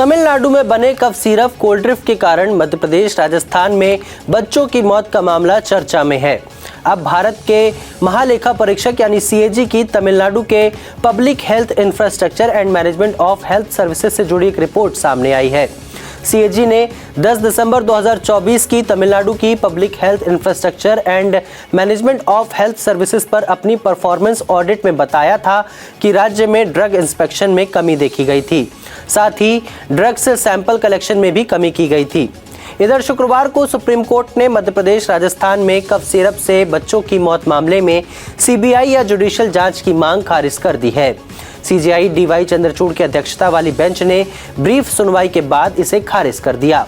तमिलनाडु में बने cough syrup cold drift के कारण मध्य प्रदेश राजस्थान में बच्चों की मौत का मामला चर्चा में है। अब भारत के महालेखा परीक्षक यानी सीएजी की तमिलनाडु के public health infrastructure and management of health services से जुड़ी एक रिपोर्ट सामने आई है। सीएजी ने 10 दिसंबर 2024 की तमिलनाडु की public health infrastructure and management of health services पर अपनी परफॉर्मेंस ऑडिट में बताया था कि राज्य में ड्रग इंस्पेक्शन में कमी देखी गई थी। साथ ही ड्रग से सैंपल कलेक्शन में भी कमी की गई थी। इधर शुक्रवार को सुप्रीम कोर्ट ने मध्य प्रदेश राजस्थान में कफ सिरप से बच्चों की मौत मामले में सीबीआई या जुडिशियल जांच की मांग खारिज कर दी है। सीजेआई डीवाई चंद्रचूड़ की अध्यक्षता वाली बेंच ने ब्रीफ सुनवाई के बाद इसे खारिज कर दिया।